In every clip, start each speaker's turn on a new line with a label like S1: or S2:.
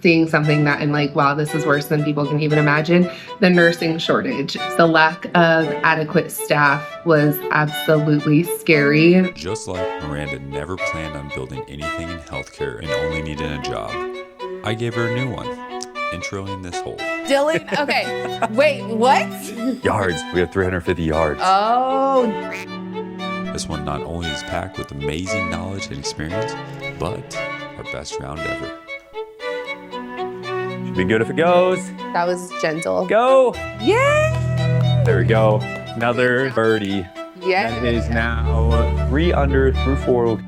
S1: seeing something that I'm like, wow, this is worse than people can even imagine. The nursing shortage. The lack of adequate staff was absolutely scary.
S2: Just like Miranda never planned on building anything in healthcare and only needed a job, I gave her a new one, introing this hole.
S1: Dylan, okay, wait, what?
S2: Yards. We have 350 yards.
S1: Oh.
S2: This one not only is packed with amazing knowledge and experience, but our best round ever. Should be good if it goes.
S1: That was gentle.
S2: Go.
S1: Yeah.
S2: There we go. Another birdie.
S1: Yeah.
S2: That is now 3 under through 4.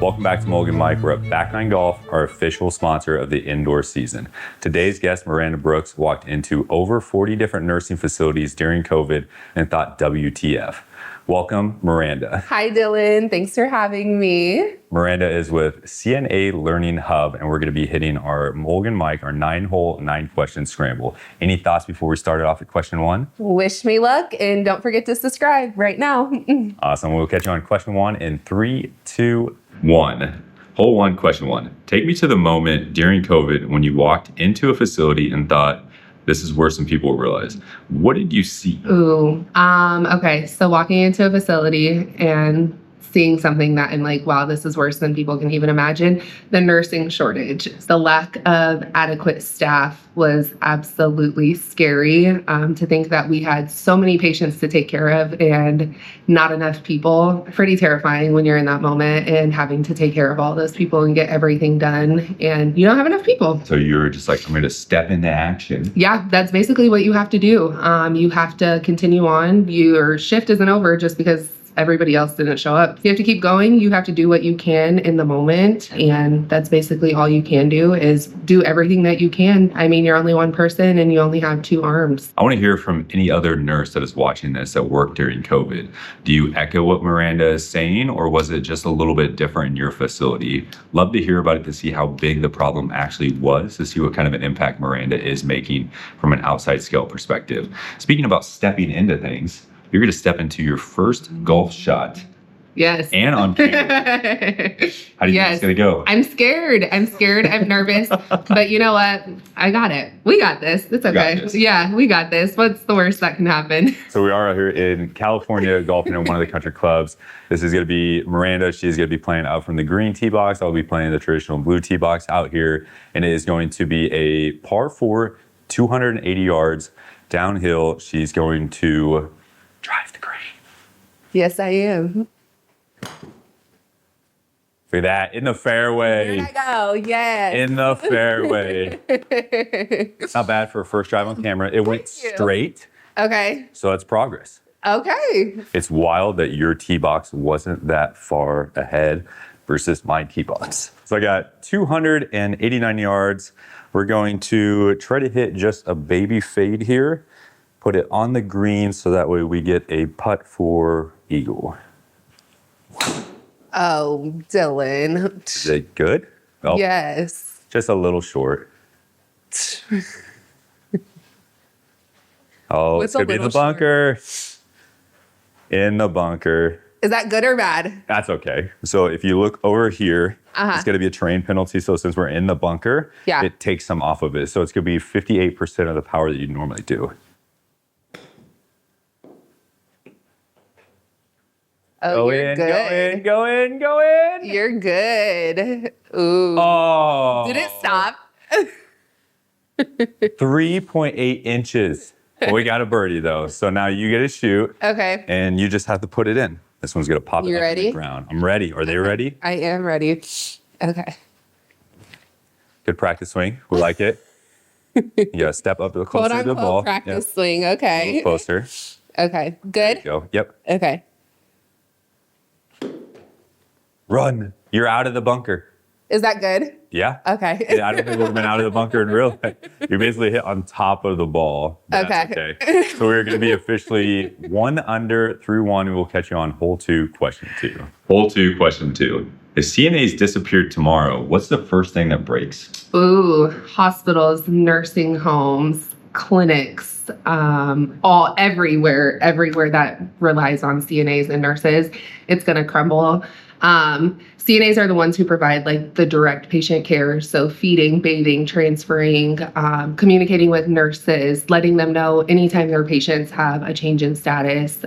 S2: Welcome back to Mulligan Mic. We're at Back Nine Golf, our official sponsor of the indoor season. Today's guest, Miranda Brooks, walked into over 40 different nursing facilities during COVID and thought, WTF. Welcome, Miranda.
S1: Hi, Dylan. Thanks for having me.
S2: Miranda is with CNA Learning Hub, and we're going to be hitting our Mulligan Mic, our 9-hole, 9-question scramble. Any thoughts before we started off at question 1?
S1: Wish me luck, and don't forget to subscribe right now.
S2: Awesome. We'll catch you on question 1 in 3, 2, 1. Hole 1, question 1. Take me to the moment during COVID when you walked into a facility and thought, this is worse than people realize. What did you see?
S1: Okay. So walking into a facility and seeing something that I'm like, wow, this is worse than people can even imagine. The nursing shortage. The lack of adequate staff was absolutely scary. To think that we had so many patients to take care of and not enough people. Pretty terrifying when you're in that moment and having to take care of all those people and get everything done. And you don't have enough people.
S2: So you're just like, I'm going to step into action.
S1: Yeah, that's basically what you have to do. You have to continue on. Your shift isn't over just because everybody else didn't show up. You have to keep going. You have to do what you can in the moment. And that's basically all you can do is do everything that you can. I mean, you're only one person and you only have 2 arms.
S2: I want to hear from any other nurse that is watching this that worked during COVID. Do you echo what Miranda is saying, or was it just a little bit different in your facility? Love to hear about it to see how big the problem actually was, to see what kind of an impact Miranda is making from an outside scale perspective. Speaking about stepping into things, you're going to step into your first golf shot.
S1: Yes.
S2: And on camera. How do you think it's going to go?
S1: I'm scared. I'm nervous. But you know what? I got it. We got this. It's okay. Yeah, we got this. What's the worst that can happen?
S2: So we are out here in California golfing in one of the country clubs. This is going to be Miranda. She's going to be playing out from the green tee box. I'll be playing the traditional blue tee box out here. And it is going to be a par 4, 280 yards downhill. She's going to drive the green.
S1: Yes, I am.
S2: Look at that, in the fairway.
S1: There I go, yes.
S2: In the fairway. Not bad for a first drive on camera. It went straight.
S1: Okay.
S2: So that's progress.
S1: Okay.
S2: It's wild that your tee box wasn't that far ahead versus my tee box. So I got 289 yards. We're going to try to hit just a baby fade here. Put it on the green so that way we get a putt for eagle.
S1: Oh, Dylan.
S2: Is it good? Oh,
S1: yes.
S2: Just a little short. Oh, it's going to be in the bunker. In the bunker.
S1: Is that good or bad?
S2: That's okay. So if you look over here, it's going to be a terrain penalty. So since we're in the bunker, it takes some off of it. So it's going to be 58% of the power that you normally do.
S1: Oh,
S2: go in.
S1: You're good. Ooh.
S2: Oh.
S1: Did it stop?
S2: 3.8 inches. Well, we got a birdie, though. So now you get to shoot.
S1: Okay.
S2: And you just have to put it in. This one's going to pop it up on the ground. I'm ready. Are they ready?
S1: I am ready. Okay.
S2: Good practice swing. We like it. You got to step up to the closer to the ball.
S1: Practice swing. Okay.
S2: Closer.
S1: Okay. Good.
S2: Go. Yep.
S1: Okay.
S2: Run. You're out of the bunker.
S1: Is that good?
S2: Yeah.
S1: Okay.
S2: Yeah, I don't think we've been out of the bunker in real life. You basically hit on top of the ball.
S1: Okay.
S2: So we're going to be officially 1 under through 1. We will catch you on hole 2, question 2. Hole 2, question 2. If CNAs disappeared tomorrow, what's the first thing that breaks?
S1: Ooh, hospitals, nursing homes, clinics, everywhere that relies on CNAs and nurses, it's going to crumble. CNAs are the ones who provide like the direct patient care. So feeding, bathing, transferring, communicating with nurses, letting them know anytime their patients have a change in status.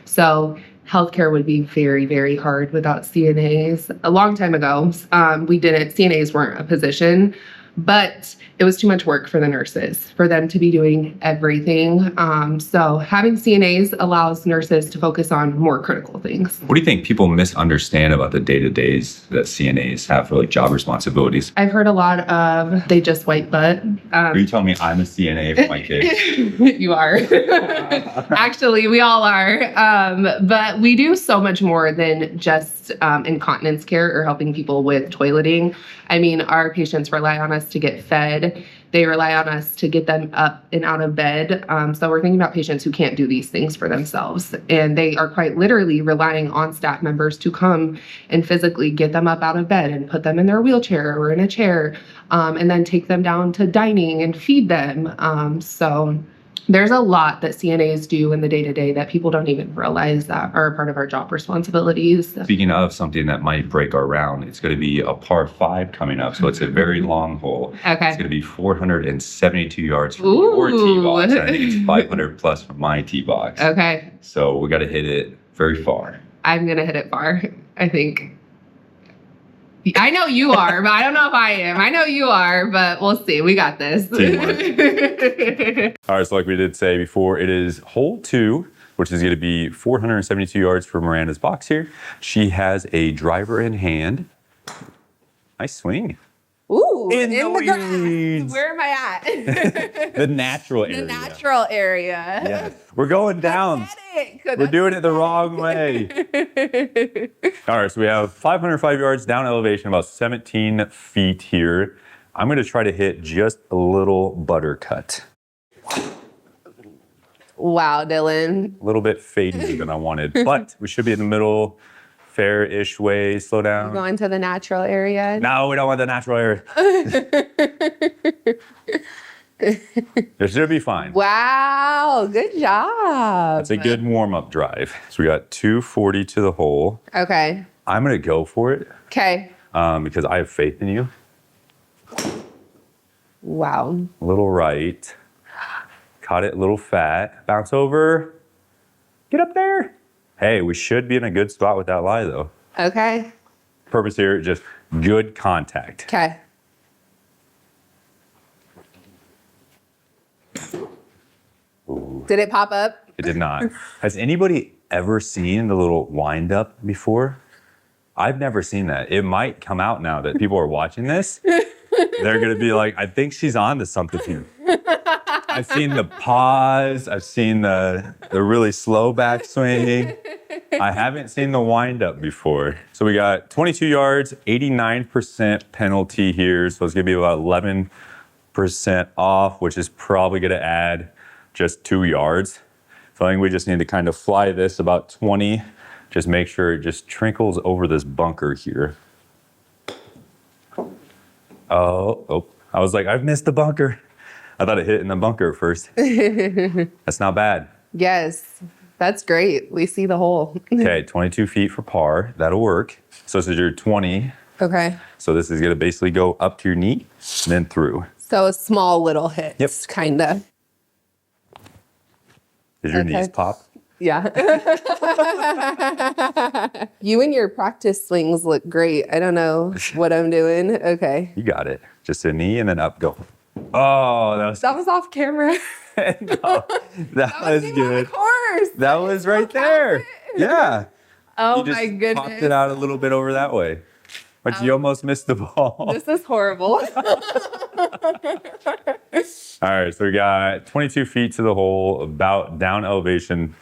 S1: So healthcare would be very, very hard without CNAs. A long time ago, CNAs weren't a position, but it was too much work for the nurses, for them to be doing everything. So having CNAs allows nurses to focus on more critical things.
S2: What do you think people misunderstand about the day-to-days that CNAs have for like job responsibilities?
S1: I've heard a lot of they just wipe butt.
S2: Are you telling me I'm a CNA for my kids?
S1: You are. Actually, we all are. But we do so much more than just incontinence care or helping people with toileting. I mean, our patients rely on us to get fed. They rely on us to get them up and out of bed. So we're thinking about patients who can't do these things for themselves. And they are quite literally relying on staff members to come and physically get them up out of bed and put them in their wheelchair or in a chair, and then take them down to dining and feed them. So there's a lot that CNAs do in the day-to-day that people don't even realize that are a part of our job responsibilities.
S2: Speaking of something that might break our round, it's going to be a par 5 coming up. So it's a very long hole.
S1: Okay.
S2: It's going to be 472 yards from your tee box. And I think it's 500 plus from my tee box.
S1: Okay.
S2: So we got to hit it very far.
S1: I'm going to hit it far, I think. I know you are, but I don't know if I am. I know you are, but we'll see. We got this.
S3: All right, so like we did say before, it is hole 2, which is going to be 472 yards for Miranda's box here. She has a driver in hand. Nice swing.
S4: Ooh,
S3: In the
S4: grass. Where am I at?
S3: The natural area.
S4: The natural area.
S3: Yeah. We're going down. We're doing it the wrong way. All right, so we have 505 yards down elevation, about 17 feet here. I'm going to try to hit just a little butter cut.
S4: Wow, Dylan.
S3: A little bit fadier than I wanted, but we should be in the middle, fair-ish way. Slow down.
S4: Going to the natural area.
S3: No, we don't want the natural area. It should be fine.
S4: Wow, good job.
S3: That's a good warm-up drive. So we got 240 to the hole.
S4: Okay.
S3: I'm going to go for it
S4: Okay.
S3: because I have faith in you.
S4: Wow.
S3: A little right. Caught it a little fat. Bounce over. Get up there. Hey, we should be in a good spot with that lie, though.
S4: Okay.
S3: Purpose here, just good contact.
S4: Okay.
S3: Ooh,
S4: Did it pop up?
S3: it did not. Has anybody ever seen the little wind up before? I've never seen that. It might come out now that people are watching this. They're going to be like, I think she's on to something here. I've seen the pause. I've seen the really slow backswing. I haven't seen the wind up before. So we got 22 yards, 89% penalty here. So it's going to be about 11% off, which is probably going to add just 2 yards. So I think we just need to kind of fly this about 20. Just make sure it just trickles over this bunker here. Oh, I was like, I've missed the bunker. I thought it hit in the bunker at first. That's not bad.
S4: Yes. That's great. We see the hole.
S3: Okay, 22 feet for par. That'll work. So this is your 20.
S4: Okay.
S3: So this is going to basically go up to your knee and then through.
S4: So a small little hit.
S3: Yep.
S4: Kind of.
S3: Did your
S4: Okay.
S3: knees pop?
S4: Yeah. You and your practice swings look great. I don't know what I'm doing. Okay.
S3: You got it. Just a knee and then up, go. Oh,
S4: That was off camera.
S3: no, that was
S4: Of
S3: good.
S4: course.
S3: That was right there. Yeah.
S4: Oh
S3: You just
S4: my goodness.
S3: popped it out a little bit over that way. But you almost missed the ball.
S4: This is horrible.
S3: All right, so we got 22 feet to the hole, about down elevation,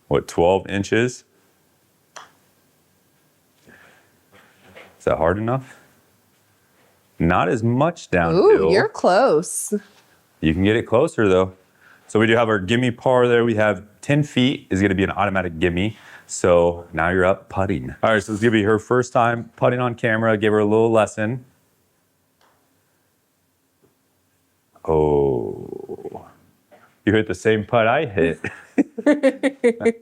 S3: 12 inches? Is that hard enough? Not as much downhill.
S4: Ooh, you're close.
S3: You can get it closer though. So we do have our gimme par there. We have 10 feet is gonna be an automatic gimme. So now you're up putting. All right, so this is gonna be her first time putting on camera. Give her a little lesson. Oh, you hit the same putt I hit.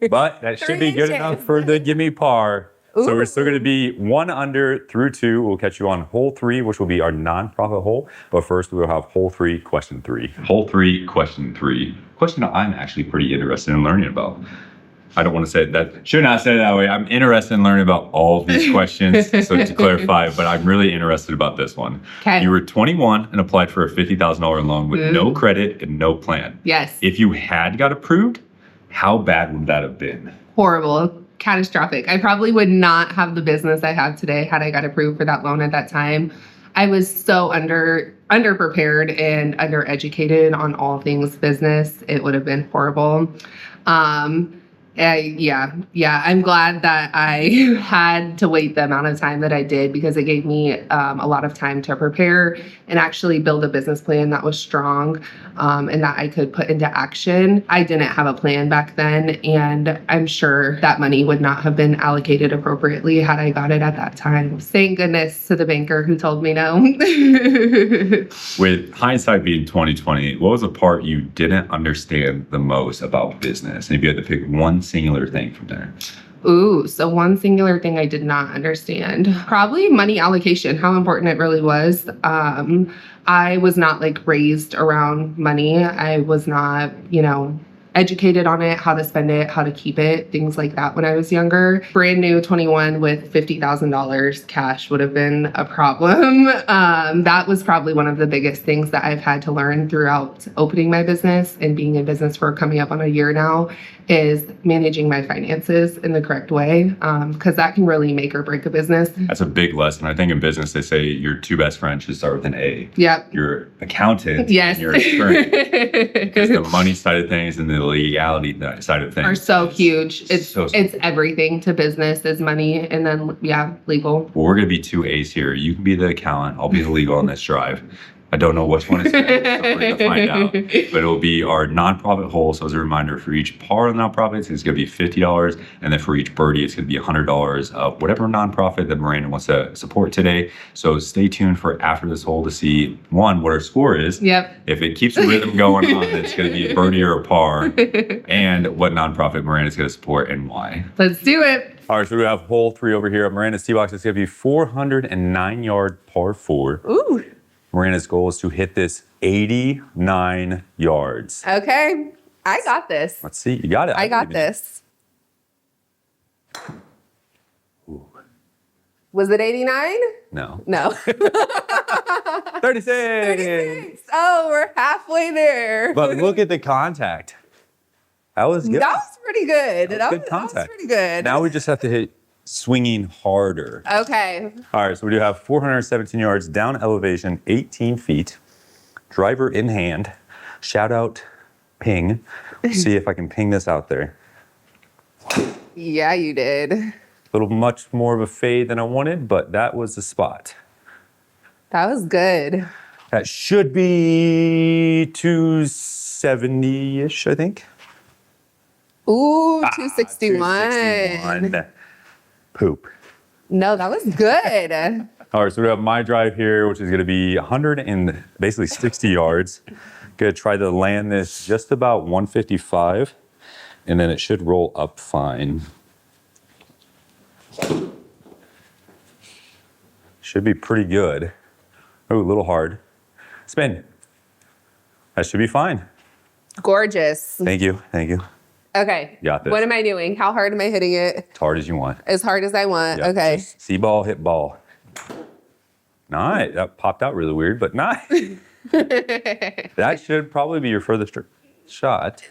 S3: But that should be good enough for the gimme par. So we're still going to be 1 under through 2. We'll catch you on hole 3, which will be our nonprofit hole. But first, we'll have hole 3, question 3.
S2: Hole 3, question 3. Question I'm actually pretty interested in learning about. I don't want to say that. Should not say it that way. I'm interested in learning about all of these questions. So to clarify, but I'm really interested about this one.
S1: Okay.
S2: You were 21 and applied for a $50,000 loan with no credit and no plan.
S1: Yes.
S2: If you had got approved, how bad would that have been?
S1: Horrible. Catastrophic. I probably would not have the business I have today had I got approved for that loan at that time. I was so underprepared and undereducated on all things business. It would have been horrible. I'm glad that I had to wait the amount of time that I did because it gave me a lot of time to prepare and actually build a business plan that was strong and that I could put into action. I didn't have a plan back then, and I'm sure that money would not have been allocated appropriately had I got it at that time. Thank goodness to the banker who told me no.
S2: With hindsight being 2020, what was the part you didn't understand the most about business? And if you had to pick one singular thing from there.
S1: Ooh, so one singular thing I did not understand. Probably money allocation, how important it really was. I was not like raised around money. I was not, educated on it, how to spend it, how to keep it, things like that when I was younger. Brand new 21 with $50,000 cash would have been a problem. That was probably one of the biggest things that I've had to learn throughout opening my business and being in business for coming up on a year now is managing my finances in the correct way, because that can really make or break a business.
S2: That's a big lesson. I think in business, they say your 2 best friends should start with an A.
S1: Yep.
S2: Your accountant
S1: Yes.
S2: and your attorney. Because the money side of things and the legality side of things
S1: are so huge. It's
S2: so
S1: everything to business is money, and then legal.
S2: Well, we're going to be 2 A's here. You can be the accountant. I'll be the legal on this drive. I don't know which one is better, so we're going to find out. But it'll be our nonprofit hole. So as a reminder, for each par of the nonprofits, it's going to be $50. And then for each birdie, it's going to be $100 of whatever nonprofit that Miranda wants to support today. So stay tuned for after this hole to see, one, what our score is.
S1: Yep.
S2: If it keeps the rhythm going on, it's going to be a birdie or a par. And what nonprofit Miranda's going to support and why.
S1: Let's do it.
S3: All right, so we have hole 3 over here at Miranda's tee box. It's going to be 409-yard par 4.
S4: Ooh.
S3: Miranda's goal is to hit this 89 yards.
S4: Okay. I got this.
S3: Let's see. You got it.
S4: I got this.
S3: Ooh.
S4: Was it 89?
S3: No.
S4: No.
S3: 36.
S4: 36. Oh, we're halfway there.
S3: But look at the contact. That was good.
S4: That was pretty good.
S3: That was good
S4: That was
S3: contact.
S4: pretty good.
S3: Now we just have to hit swinging harder.
S4: Okay.
S3: All right, so we do have 417 yards, down elevation, 18 feet, driver in hand. Shout out, ping. See if I can ping this out there.
S4: Yeah, you did.
S3: A little much more of a fade than I wanted, but that was the spot.
S4: That was good.
S3: That should be 270-ish, I think.
S4: Ooh, 261.
S3: 261. Poop.
S4: No, that was good.
S3: All right, so we have my drive here, which is going to be 100 and basically 60 yards. Going to try to land this just about 155, and then it should roll up fine. Should be pretty good. Oh, a little hard. Spin. That should be fine.
S4: Gorgeous.
S3: Thank you. Thank you.
S4: Okay.
S3: Got this.
S4: What am I doing? How hard am I hitting it?
S3: As hard as you want.
S4: As hard as I want.
S3: Yep,
S4: Okay.
S3: just see ball, hit ball. Nice. That popped out really weird, but nice. That should probably be your furthest shot.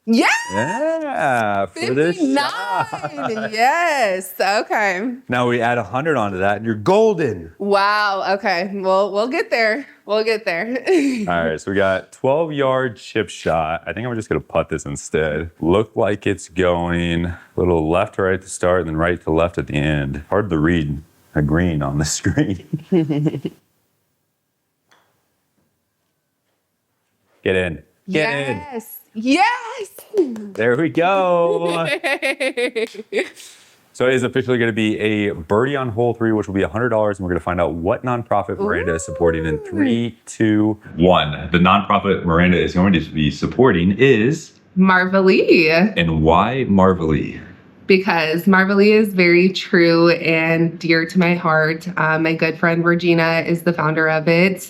S4: Yeah.
S3: Yeah. Furthest
S4: 59.
S3: shot.
S4: Yes. Okay.
S3: Now we add 100 onto that, and you're golden.
S4: Wow. Okay. Well, we'll get there. We'll get there.
S3: All right, so we got 12-yard chip shot. I think I'm just gonna putt this instead. Look like it's going a little left to right to start, and then right to left at the end. Hard to read a green on the screen. Get in. Get in.
S4: Yes. Yes.
S3: There we go. So it is officially going to be a birdie on hole 3, which will be $100, and we're going to find out what nonprofit Miranda is supporting in 3, 2, 1.
S2: The nonprofit Miranda is going to be supporting is...
S1: Marvelly.
S2: And why Marvelly?
S1: because Marvelly is very true and dear to my heart. My good friend Regina is the founder of it.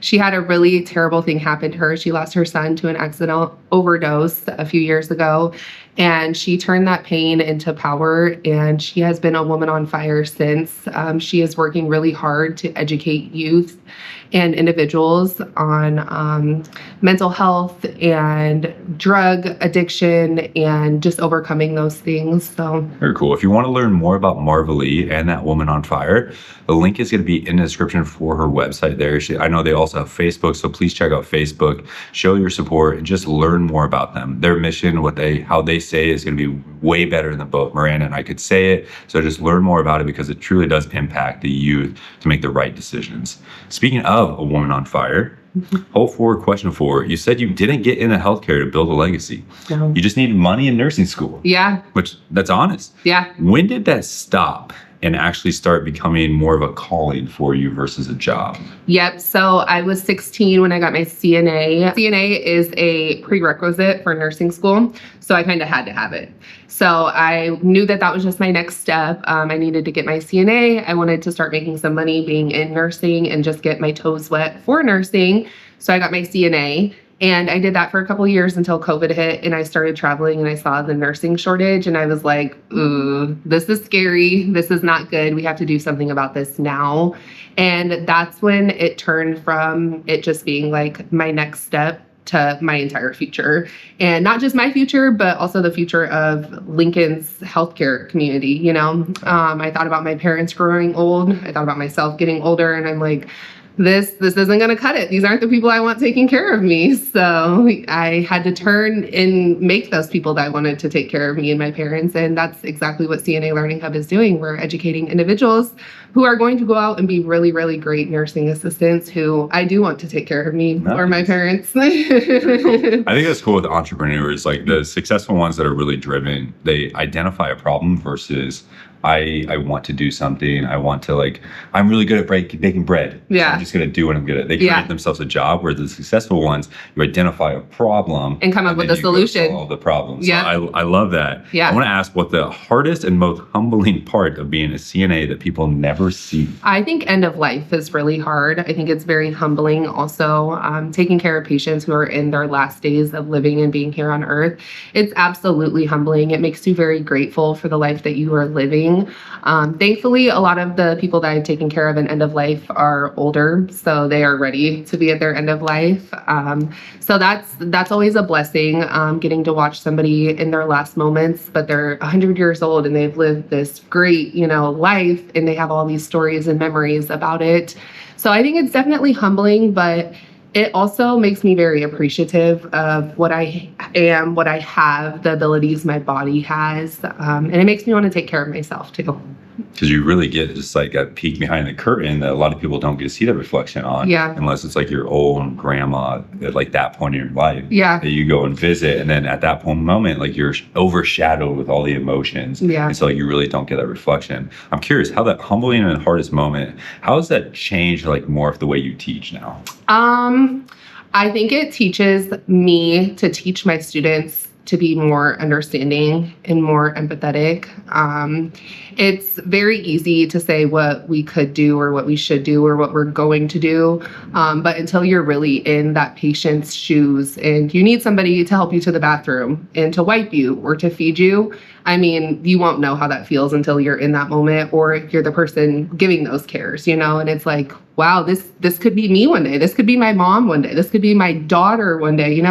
S1: She had a really terrible thing happen to her. She lost her son to an accidental overdose a few years ago, and she turned that pain into power, and she has been a woman on fire since. She is working really hard to educate youth and individuals on mental health and drug addiction and just overcoming those things. So
S2: very cool. If you want to learn more about Marvelly and that woman on fire, the link is going to be in the description for her website there. I know they also have Facebook, so please check out Facebook, show your support, and just learn more about them. Their mission, how they say is going to be way better than both Miranda and I could say it. So just learn more about it because it truly does impact the youth to make the right decisions. Speaking of a woman on fire, Hole 4, question 4. You said you didn't get into healthcare to build a legacy.
S1: No.
S2: You just needed money in nursing school.
S1: Yeah.
S2: Which, that's honest.
S1: Yeah.
S2: When did that stop and actually start becoming more of a calling for you versus a job?
S1: Yep. So I was 16 when I got my CNA. CNA is a prerequisite for nursing school, so I kind of had to have it. So I knew that was just my next step. I needed to get my CNA. I wanted to start making some money being in nursing and just get my toes wet for nursing. So I got my CNA. And I did that for a couple of years until COVID hit and I started traveling and I saw the nursing shortage and I was like, ooh, this is scary. This is not good. We have to do something about this now. And that's when it turned from it just being like my next step to my entire future. And not just my future, but also the future of Lincoln's healthcare community. You know, I thought about my parents growing old. I thought about myself getting older and I'm like, this isn't going to cut it. These aren't the people I want taking care of me. So I had to turn and make those people that wanted to take care of me and my parents. And that's exactly what CNA Learning Hub is doing. We're educating individuals who are going to go out and be really, really great nursing assistants who I do want to take care of me or my parents.
S2: Cool. I think that's cool with entrepreneurs, like the successful ones that are really driven, they identify a problem versus I want to do something. I want to I'm really good at baking bread.
S1: Yeah.
S2: So I'm just going to do what I'm good at. They create themselves a job, where the successful ones, you identify a problem
S1: and come up with a solution.
S2: Solve the problem.
S1: Yeah.
S2: So I love that.
S1: Yeah.
S2: I want to ask what the hardest and most humbling part of being a CNA that people never see.
S1: I think end of life is really hard. I think it's very humbling also, taking care of patients who are in their last days of living and being here on earth. It's absolutely humbling. It makes you very grateful for the life that you are living. Thankfully, a lot of the people that I've taken care of in end of life are older, so they are ready to be at their end of life. So that's always a blessing, getting to watch somebody in their last moments, but they're 100 years old and they've lived this great, life, and they have all these stories and memories about it. So I think it's definitely humbling, but it also makes me very appreciative of what I am, what I have, the abilities my body has. And it makes me want to take care of myself too.
S2: Because you really get just a peek behind the curtain that a lot of people don't get to see that reflection on.
S1: Yeah.
S2: Unless it's your old grandma at that point in your life.
S1: Yeah.
S2: That you go and visit. And then at that moment, you're overshadowed with all the emotions.
S1: Yeah.
S2: And so you really don't get that reflection. I'm curious how that humbling and hardest moment, how has that changed more of the way you teach now?
S1: I think it teaches me to teach my students to be more understanding and more empathetic. It's very easy to say what we could do or what we should do or what we're going to do. But until you're really in that patient's shoes and you need somebody to help you to the bathroom and to wipe you or to feed you, you won't know how that feels until you're in that moment or you're the person giving those cares, and it's wow, this could be me one day. This could be my mom one day. This could be my daughter one day.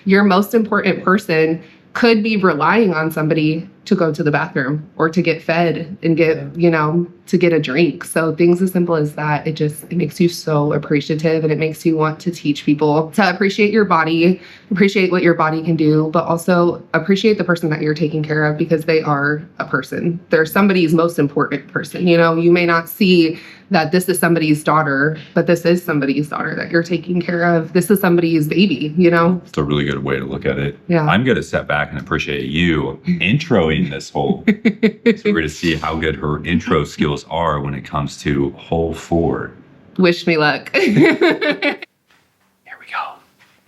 S1: Your most important person could be relying on somebody to go to the bathroom or to get fed and get, to get a drink. So things as simple as that, it makes you so appreciative, and it makes you want to teach people to appreciate your body, appreciate what your body can do, but also appreciate the person that you're taking care of because they are a person. They're somebody's most important person. You may not see that this is somebody's daughter, but this is somebody's daughter that you're taking care of. This is somebody's baby,
S2: It's a really good way to look at it.
S1: Yeah.
S2: I'm going to step back and appreciate you introing this whole. So we're going to see how good her intro skills are when it comes to Hole 4.
S1: Wish me luck.
S2: Here we go.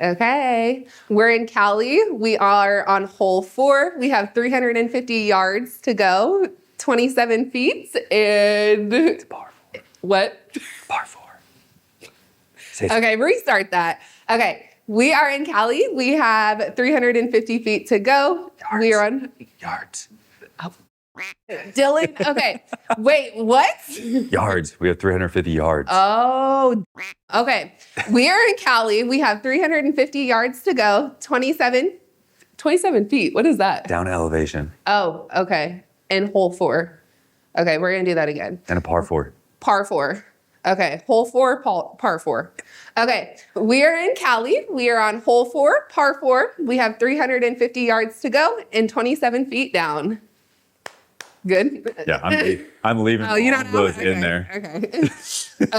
S4: Okay. We're in Cali. We are on hole 4. We have 350 yards to go, 27 feet, and
S3: It's par 4.
S4: what?
S3: Par 4.
S4: Okay, restart that. Okay. We are in Cali. We have 350 feet to go. We are on
S3: Yards.
S4: Dylan. Okay. Wait, what?
S3: Yards. We have 350 yards.
S4: Oh, okay. We are in Cali. We have 350 yards to go. 27 feet. What is that?
S3: Down elevation.
S4: Oh, okay. And hole 4. Okay, we're going to do that again.
S3: And a par 4.
S4: Par 4. Okay, hole 4, par 4. Okay, we are in Cali. We are on hole 4, par 4. We have 350 yards to go and 27 feet down. Good?
S3: Yeah, I'm leaving
S4: Oh, you
S3: all
S4: don't know?
S3: those in there.
S4: Okay.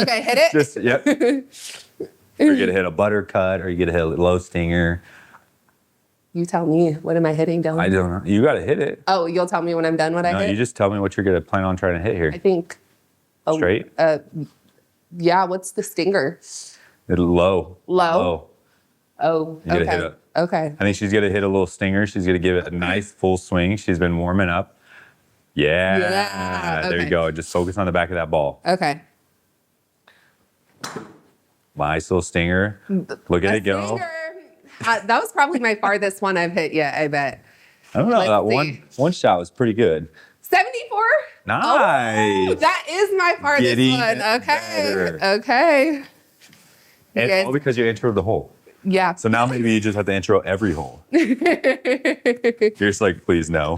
S4: Okay, hit it.
S3: Just, yep. You're going to hit a buttercut or you get to hit a low stinger.
S4: You tell me. What am I hitting, Dylan?
S3: I don't know. You got to hit it.
S4: Oh, you'll tell me when I'm done what I
S3: No,
S4: hit?
S3: you just tell me what you're going to plan on trying to hit here.
S4: I think. Oh,
S3: Straight?
S4: Yeah, what's the stinger?
S3: Low.
S4: Low? Oh,
S3: You gotta
S4: okay.
S3: hit it.
S4: Okay.
S3: I think she's going to hit a little stinger. She's going to give it a nice full swing. She's been warming up. Yeah.
S4: Yeah,
S3: There
S4: okay.
S3: you go. Just focus on the back of that ball.
S4: Okay.
S3: Nice little stinger. Look at
S4: A
S3: it go.
S4: stinger. That was probably my farthest one I've hit yet, I bet.
S3: I don't know.
S4: Let's
S3: That
S4: see.
S3: one shot was pretty good.
S4: 74?
S3: Nice.
S4: Oh, that is my farthest
S3: Getting
S4: one. Okay.
S3: better.
S4: Okay.
S3: And
S4: Yes.
S3: all because you entered the hole.
S4: Yeah.
S3: So now maybe you just have to intro every hole. You're just like, please no.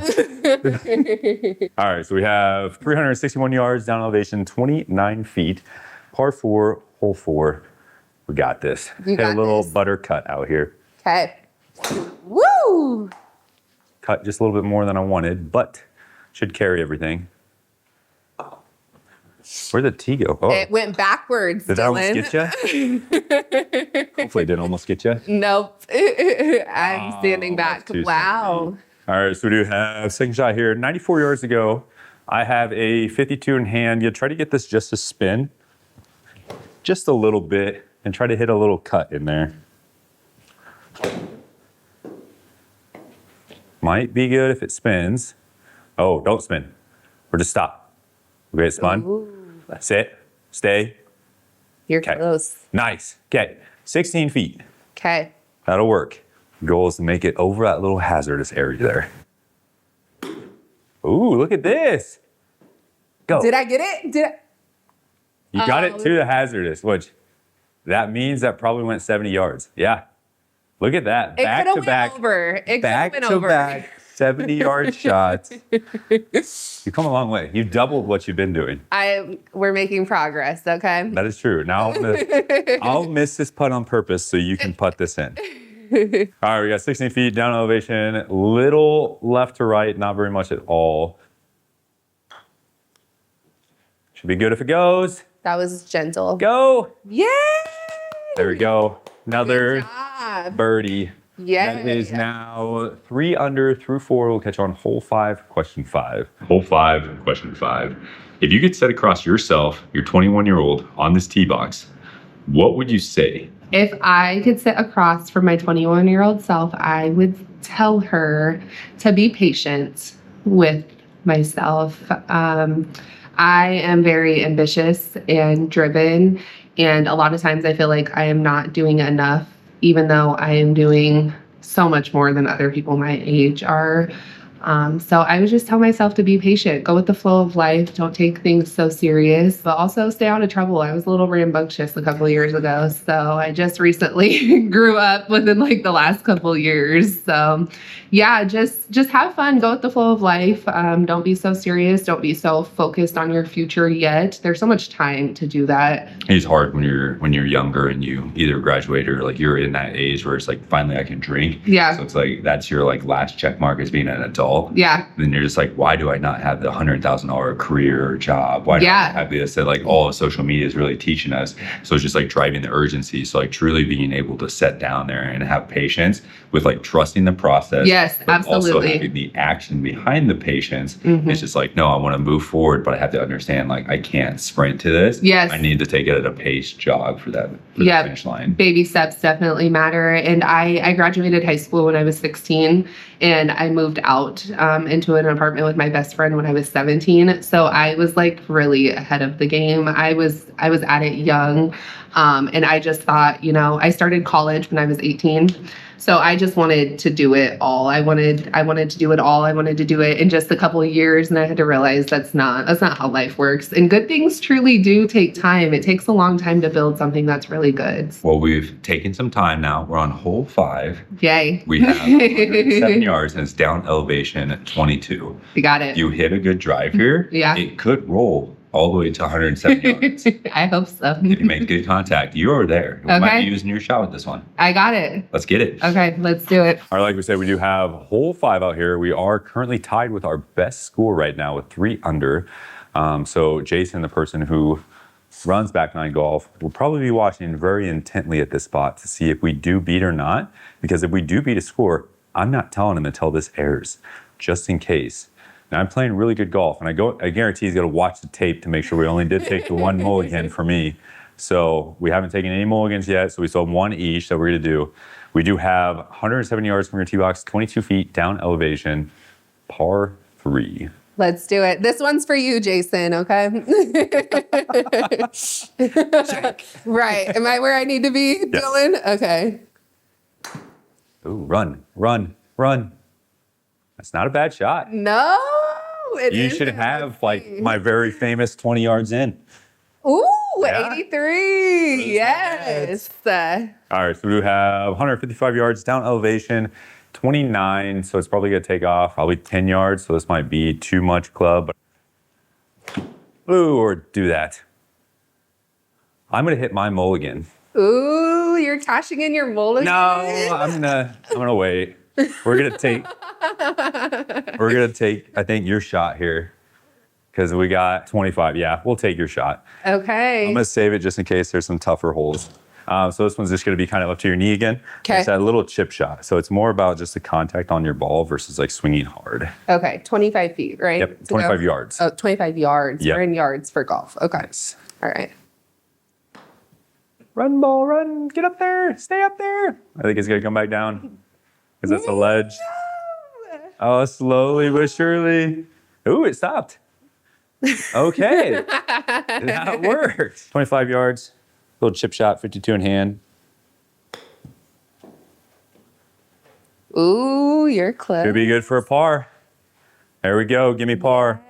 S3: All right, so we have 361 yards down elevation, 29 feet, par 4, hole 4. We got this.
S4: You
S3: Hit
S4: got
S3: a little
S4: this.
S3: butter cut out here.
S4: Okay. Woo!
S3: Cut just a little bit more than I wanted, but should carry everything. Where'd the tee go? Oh,
S4: It went backwards,
S3: did that almost
S4: Dylan.
S3: get you? Hopefully it didn't almost get you.
S4: Nope. I'm standing back.
S3: too
S4: Wow.
S3: All right, so we do have second shot here. 94 yards to go. I have a 52 in hand. You try to get this just to spin, just a little bit, and try to hit a little cut in there. Might be good if it spins. Oh, don't spin. Or just stop. Okay, it's spun.
S4: Ooh.
S3: Sit. Stay.
S4: You're
S3: Okay.
S4: close.
S3: Nice. Okay, 16 feet.
S4: Okay.
S3: That'll work. Goal is to make it over that little hazardous area there. Ooh, look at this. Go.
S4: Did I get it?
S3: You got it to the hazardous, which that means that probably went 70 yards. Yeah. Look at that.
S4: It
S3: Back
S4: could have
S3: to
S4: went
S3: back.
S4: over. It could have
S3: Back
S4: went
S3: to
S4: over.
S3: back 70-yard shots. You've come a long way. You've doubled what you've been doing.
S4: We're making progress, okay?
S3: That is true. Now I'll miss this putt on purpose so you can putt this in. All right, we got 16 feet down elevation, little left to right, not very much at all. Should be good if it goes.
S4: That was gentle.
S3: Go.
S4: Yay!
S3: There we go. Another
S4: Good job.
S3: birdie.
S4: Yeah.
S3: That is now 3 under through 4. We'll catch on hole 5, question 5. Hole 5, question 5. If you could sit across yourself, your 21-year-old, on this tee box, what would you say?
S1: If I could sit across from my 21-year-old self, I would tell her to be patient with myself. I am very ambitious and driven, and a lot of times I feel like I am not doing enough, even though I am doing so much more than other people my age are. So I would just tell myself to be patient, go with the flow of life, don't take things so serious, but also stay out of trouble. I was a little rambunctious a couple of years ago, so I just recently grew up within like the last couple of years. So yeah, just have fun, go with the flow of life. Don't be so serious, don't be so focused on your future yet. There's so much time to do that.
S2: It's hard when you're younger and you either graduate or like you're in that age where it's like finally I can drink.
S1: Yeah.
S2: So it's like that's your like last check mark as being an adult. all.
S1: Yeah.
S2: Then you're just like, why do I not have the $100,000 career or job? Why do I not have this? That like all of social media is really teaching us. So it's just like driving the urgency. So like truly being able to sit down there and have patience with like trusting the process.
S1: Yes,
S2: but
S1: absolutely.
S2: Also having the action behind the patients. It's just like, no, I want to move forward, but I have to understand like I can't sprint to this.
S1: Yes.
S2: I need to take it at a pace jog for that the finish line.
S1: Baby steps definitely matter. And I graduated high school when I was 16, and I moved out into an apartment with my best friend when I was 17. So I was like really ahead of the game. I was at it young. And I just thought, I started college when I was 18. So I just wanted to do it all. I wanted to do it all. I wanted to do it in just a couple of years. And I had to realize that's not how life works. And good things truly do take time. It takes a long time to build something that's really good.
S2: Well, we've taken some time now. We're on hole 5.
S1: Yay.
S2: We have 107 yards and it's down elevation at 22.
S1: You got it.
S2: You hit a good drive here.
S1: Yeah.
S2: It could roll all the way to 107 yards.
S1: I hope so.
S2: If you make good contact, you are there. We might
S1: Okay.
S2: be using your shot with this one.
S1: I got it.
S2: Let's get it.
S1: Okay, let's do it.
S3: All right, like we said, we do have hole 5 out here. We are currently tied with our best score right now with 3 under. So Jason, the person who runs back 9 golf, will probably be watching very intently at this spot to see if we do beat or not. Because if we do beat a score, I'm not telling him until this airs, just in case. Now I'm playing really good golf, and I guarantee he's going to watch the tape to make sure we only did take the one mulligan for me. So we haven't taken any mulligans yet, so we still have 1 each that we're going to do. We do have 107 yards from your tee box, 22 feet down elevation, par 3.
S4: Let's do it. This one's for you, Jason, okay? Right. Am I where I need to be,
S3: Yes.
S4: Dylan? Okay.
S3: Ooh, run. That's not a bad shot.
S4: No.
S3: You should have like my very famous 20 yards in.
S4: Ooh,
S3: Yeah.
S4: 83. Yes.
S3: All right, so we do have 155 yards down elevation, 29, so it's probably going to take off probably 10 yards, so this might be too much club. Ooh, or do that. I'm going to hit my mulligan.
S4: Ooh, you're cashing in your mulligan?
S3: No, I'm gonna wait. We're gonna take I think your shot here. Because we got 25. Yeah, we'll take your shot.
S4: Okay.
S3: I'm gonna save it just in case there's some tougher holes. So this one's just gonna be kind of up to your knee again.
S4: 'Kay.
S3: It's that little chip shot. So it's more about just the contact on your ball versus like swinging hard.
S4: Okay, 25 feet, right?
S3: Yep,
S4: To
S3: 25
S4: go?
S3: yards.
S4: Oh, 25 yards.
S3: Yep.
S4: We're in yards for golf. Okay.
S3: Nice.
S4: All right.
S3: Run, ball, run. Get up there. Stay up there. I think it's gonna come back down. Because that's a ledge. Oh, slowly but surely. Ooh, it stopped. Okay. That worked. 25 yards. Little chip shot, 52 in hand.
S4: Ooh, you're close.
S3: Could be good for a par. There we go. Give me par.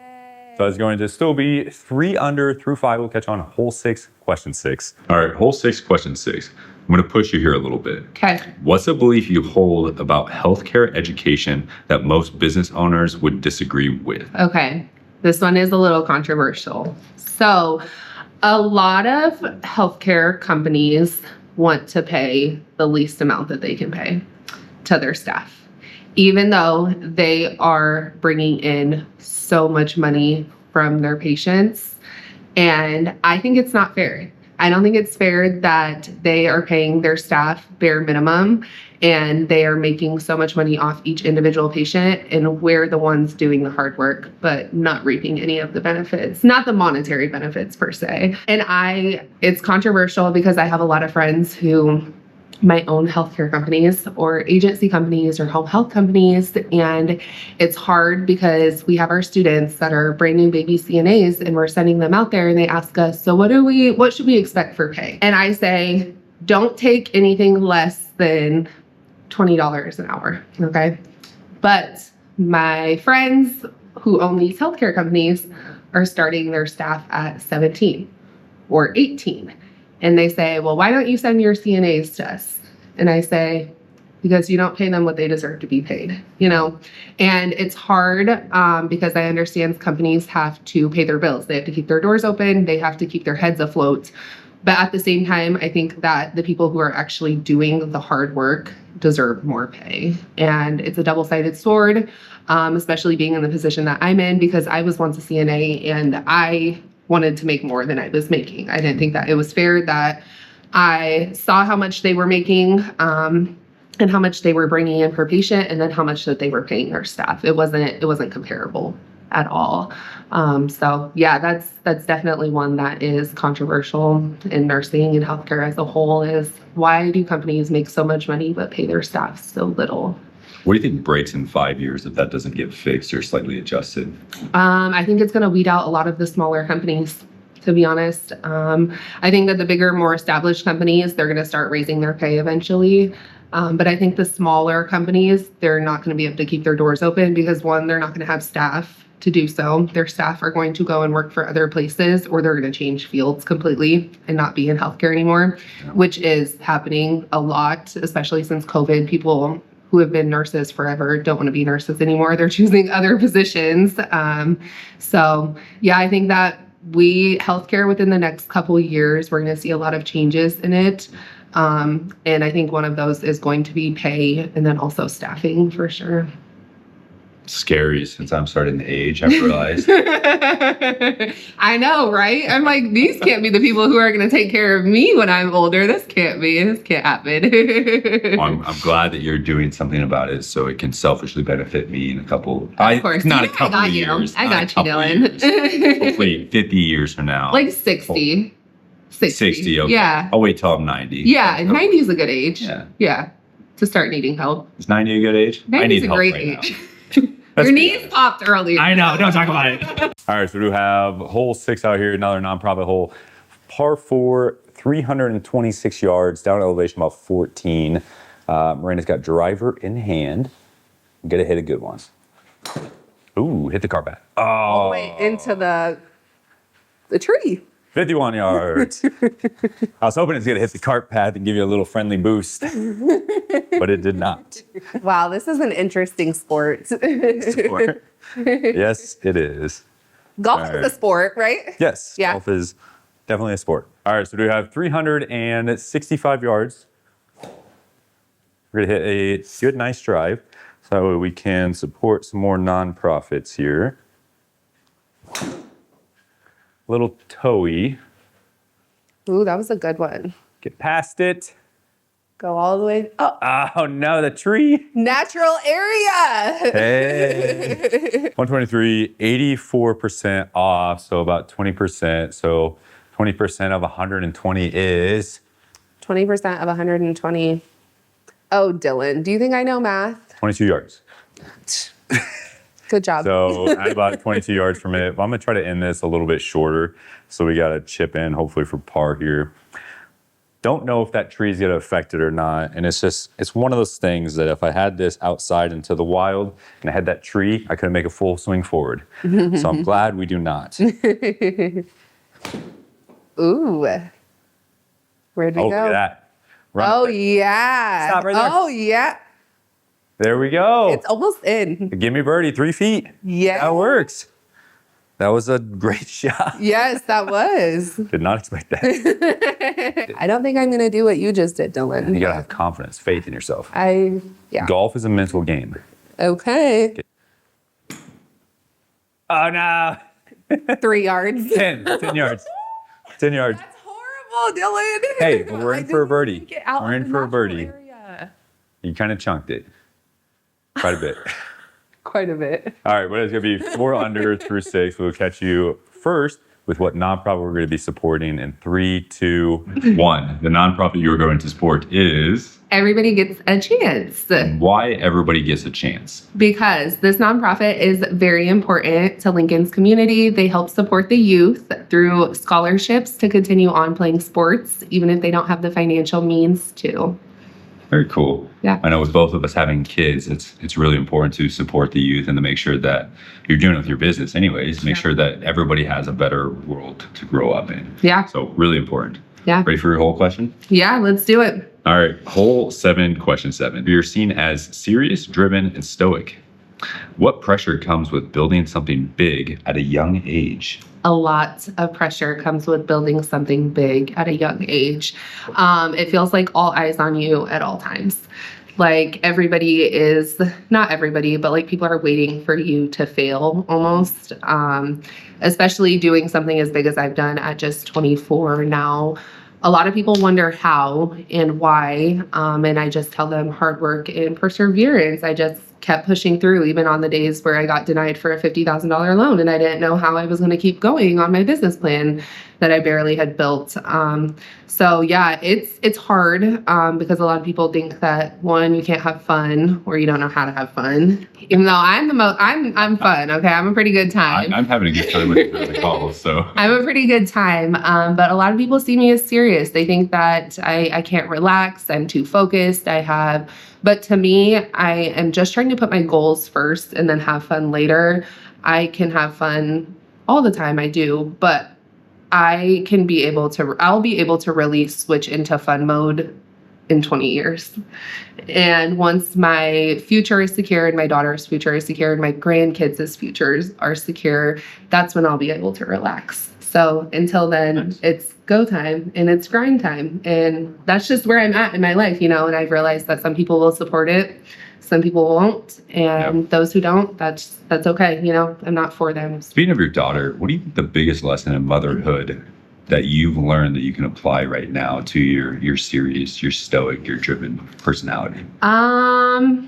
S3: So it's going to still be 3 under through 5. We'll catch on hole 6, question 6.
S2: All right, hole 6, question 6. I'm going to push you here a little bit.
S1: Okay.
S2: What's a belief you hold about healthcare education that most business owners would disagree with?
S1: Okay. This one is a little controversial. So, a lot of healthcare companies want to pay the least amount that they can pay to their staff, even though they are bringing in so much money from their patients. And I think it's not fair. I don't think it's fair that they are paying their staff bare minimum and they are making so much money off each individual patient, and we're the ones doing the hard work but not reaping any of the benefits, not the monetary benefits per se. And it's controversial because I have a lot of friends who might own healthcare companies or agency companies or home health companies, and it's hard because we have our students that are brand new baby CNAs and we're sending them out there and they ask us, so what should we expect for pay? And I say, don't take anything less than $20 an hour, okay? But my friends who own these healthcare companies are starting their staff at 17 or 18. And they say, well, why don't you send your CNAs to us? And I say, because you don't pay them what they deserve to be paid, And it's hard because I understand companies have to pay their bills. They have to keep their doors open. They have to keep their heads afloat. But at the same time, I think that the people who are actually doing the hard work deserve more pay. And it's a double-sided sword, especially being in the position that I'm in, because I was once a CNA and I wanted to make more than I was making. I didn't think that it was fair that I saw how much they were making, and how much they were bringing in per patient, and then how much that they were paying their staff. It wasn't comparable at all. So yeah, that's definitely one that is controversial in nursing and healthcare as a whole, is why do companies make so much money but pay their staff so little?
S2: What do you think breaks in 5 years if that doesn't get fixed or slightly adjusted?
S1: I think it's going to weed out a lot of the smaller companies, to be honest. I think that the bigger, more established companies, they're going to start raising their pay eventually. But I think the smaller companies, they're not going to be able to keep their doors open because, one, they're not going to have staff to do so. Their staff are going to go and work for other places, or they're going to change fields completely and not be in healthcare anymore, which is happening a lot, especially since COVID. People who have been nurses forever don't want to be nurses anymore. They're choosing other positions. So yeah, I think that healthcare within the next couple of years, we're going to see a lot of changes in it. And I think one of those is going to be pay and then also staffing for sure.
S2: Scary since I'm starting to age, I've realized.
S1: I know, right? I'm like, these can't be the people who are going to take care of me when I'm older. This can't happen.
S2: I'm glad that you're doing something about it so it can selfishly benefit me in a couple.
S1: Of course.
S2: Not
S1: Yeah,
S2: a couple of years.
S1: I got you,
S2: Dylan.
S1: Dylan.
S2: Hopefully 50 years from now.
S1: Like 60.
S2: 60, okay.
S1: Yeah.
S2: I'll wait till I'm 90.
S1: Yeah, 90 is a good age.
S2: Yeah.
S1: To start needing help.
S2: Is 90 a good age?
S1: 90 is a great age. Your knees popped earlier.
S2: I know. Don't talk about it.
S3: All right, so we do have hole 6 out here, another nonprofit hole. Par 4, 326 yards, down elevation about 14. Miranda's got driver in hand. Get to hit a good one. Ooh, hit the car bat.
S4: All the way into the tree.
S3: 51 yards. I was hoping it's going to hit the cart path and give you a little friendly boost, but it did not.
S4: Wow, this is an interesting sport.
S3: Yes, it is.
S4: Golf is a sport, right?
S3: Yes,
S4: Yeah.
S3: golf is definitely a sport. All right, so we have 365 yards. We're going to hit a good, nice drive so we can support some more nonprofits here. Little toey.
S4: Ooh, that was a good one.
S3: Get past it.
S4: Go all the way. Oh,
S3: Oh no, the tree.
S4: natural area.
S3: Hey. 123, 84% off, so about 20%. So 20% of 120 is
S4: 20% of 120. Oh, Dylan, do you think I know math?
S3: 22 yards.
S4: Good job.
S3: So at about 22 yards from it. I'm gonna try to end this a little bit shorter. So we got to chip in, hopefully for par here. Don't know if that tree is gonna affect it or not. And it's one of those things that if I had this outside into the wild and I had that tree, I could make a full swing forward. So I'm glad we do not.
S4: Ooh. Where'd we go?
S3: Look at that. Run.
S4: Oh, yeah.
S3: Stop right there.
S4: Oh, yeah.
S3: There we go.
S4: It's almost in.
S3: Give me birdie, 3 feet.
S4: Yeah.
S3: That works. That was a great shot.
S4: Yes, that was.
S3: Did not expect that.
S4: I don't think I'm going to do what you just did, Dylan.
S3: You gotta have confidence, faith in yourself.
S4: Yeah.
S3: Golf is a mental game.
S4: Okay.
S3: Oh no.
S4: 3 yards.
S3: 10 yards. 10 yards.
S4: That's horrible, Dylan.
S3: Hey, but we're in for a birdie.
S4: Get out
S3: We're
S4: of
S3: in
S4: the
S3: for a
S4: natural
S3: birdie.
S4: area.
S3: You kind of chunked it. Quite a bit.
S4: Quite a bit.
S3: All right, well, it's going to be 4 under through 6. We'll catch you first with what nonprofit we're going to be supporting in 3, 2,
S2: 1. The nonprofit you are going to support is
S1: Everybody gets a chance.
S2: why everybody gets a chance.
S1: Because this nonprofit is very important to Lincoln's community. They help support the youth through scholarships to continue on playing sports, even if they don't have the financial means to.
S2: Very cool.
S1: Yeah.
S2: I know with both of us having kids, it's really important to support the youth and to make sure that you're doing it with your business anyways, make sure that everybody has a better world to grow up in.
S1: Yeah.
S2: So really important.
S1: Yeah.
S2: Ready for your whole question?
S1: Yeah, let's do it.
S2: All right, hole 7, question 7. You're seen as serious, driven, and stoic. What pressure comes with building something big at a young age?
S1: a lot of pressure comes with building something big at a young age. It feels like all eyes on you at all times. Like everybody is, not everybody, but like people are waiting for you to fail almost. Especially doing something as big as I've done at just 24 now. A lot of people wonder how and why. And I just tell them hard work and perseverance. I just kept pushing through, even on the days where I got denied for a $50,000 loan and I didn't know how I was going to keep going on my business plan that I barely had built. So yeah, it's hard because a lot of people think that one, you can't have fun or you don't know how to have fun. Even though I'm fun. Okay, I'm a pretty good time.
S2: I'm having a good time with the calls, so.
S1: I'm a pretty good time, but a lot of people see me as serious. They think that I can't relax. I'm too focused. But to me, I am just trying to put my goals first and then have fun later. I can have fun all the time. I do, but I'll be able to really switch into fun mode in 20 years. And once my future is secure and my daughter's future is secure and my grandkids' futures are secure, that's when I'll be able to relax. So until then,
S2: Nice.
S1: It's go time and it's grind time. And that's just where I'm at in my life, and I've realized that some people will support it, some people won't. And those who don't, that's okay. I'm not for them.
S2: Speaking of your daughter, what do you think the biggest lesson in motherhood that you've learned that you can apply right now to your serious, your stoic, your driven personality?
S1: I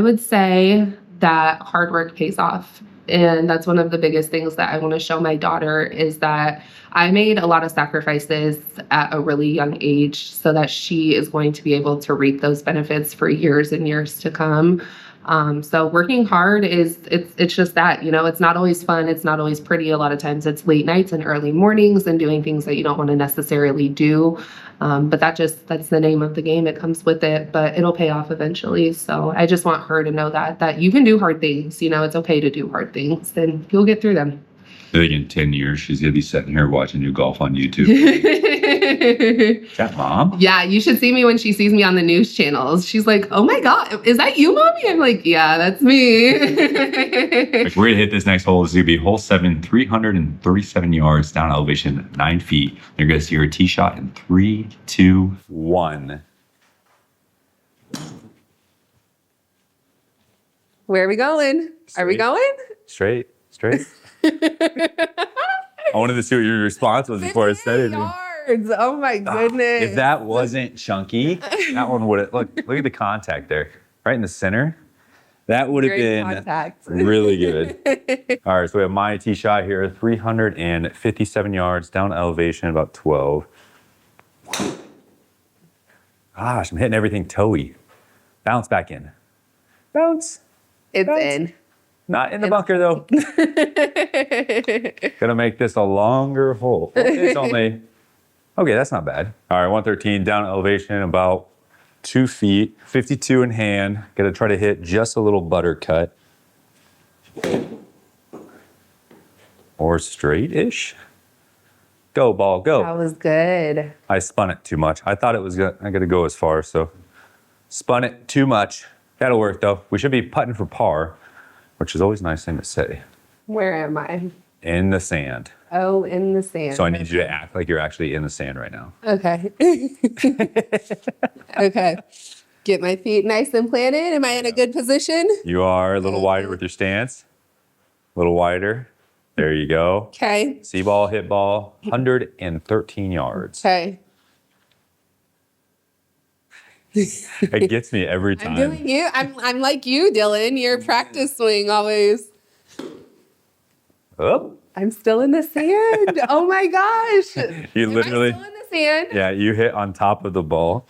S1: would say that hard work pays off. And that's one of the biggest things that I want to show my daughter is that I made a lot of sacrifices at a really young age so that she is going to be able to reap those benefits for years and years to come. So working hard it's just that, it's not always fun. It's not always pretty. A lot of times it's late nights and early mornings and doing things that you don't want to necessarily do. But that's the name of the game. It comes with it, but it'll pay off eventually. So I just want her to know that you can do hard things. It's okay to do hard things and you'll get through them.
S2: I think in 10 years, she's going to be sitting here watching you golf on YouTube. Is that mom?
S1: Yeah, you should see me when she sees me on the news channels. She's like, oh my God, is that you, Mommy? I'm like, yeah, that's me.
S2: Like, we're going to hit this next hole. This is going to be hole 7, 337 yards down elevation, 9 feet. You're going to see her tee shot in 3, 2,
S3: 1.
S4: Where are we going? Are we
S3: Straight.
S4: going?
S3: Straight. I wanted to see what your response was before I said it.
S4: Yards. Oh my goodness.
S3: If that wasn't chunky, that one would have, look at the contact there, right in the center. That would have
S4: Great
S3: been
S4: contact.
S3: really good. All right, so we have my tee shot here, 357 yards, down elevation, about 12. Gosh, I'm hitting everything toey. Bounce back in. Bounce.
S4: It's
S3: Bounce.
S4: in.
S3: Not in the bunker, though. Gonna make this a longer hole. It's only, okay, that's not bad. All right, 113, down elevation, about 2 feet, 52 in hand. Gonna try to hit just a little butter cut. Or straight-ish. Go, ball, go.
S4: That was good.
S3: I spun it too much. I thought it was I gotta go as far, so spun it too much. That'll work, though. We should be putting for par, which is always a nice thing to say.
S4: Where am I?
S3: In the sand.
S4: Oh, in the sand.
S3: So I need you to act like you're actually in the sand right now.
S4: Okay. Okay. Get my feet nice and planted. Am I in a good position?
S3: You are a little wider with your stance. A little wider. There you go.
S4: Okay.
S3: See ball, hit ball, 113 yards.
S4: Okay.
S3: It gets me every time.
S4: I'm doing you. I'm like you, Dylan. Your practice swing always.
S3: Oh,
S4: I'm still in the sand. Oh my gosh.
S3: you literally,
S4: Am I still in the sand?
S3: yeah, you hit on top of the ball.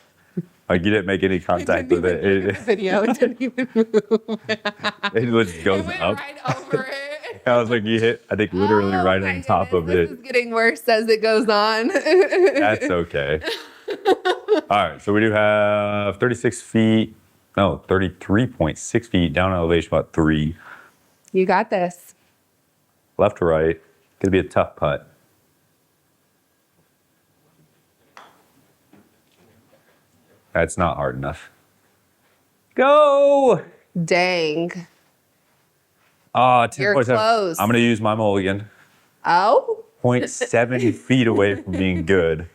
S3: Like you didn't make any contact with it.
S4: Video. It didn't even move.
S3: It just goes
S4: It went
S3: up.
S4: right over it.
S3: I was like, you hit, I think literally
S4: Oh
S3: right
S4: my
S3: on top of
S4: goodness,
S3: it.
S4: This is getting worse as it goes on.
S3: That's okay. All right, so we do have 33.6 feet down elevation, about 3.
S4: You got this.
S3: Left to right. Gonna be a tough putt. That's not hard enough. Go!
S4: Dang.
S3: Oh,
S4: You're
S3: 10.7.
S4: close.
S3: I'm going to use my mulligan.
S4: Oh,
S3: 0.7 feet away from being good.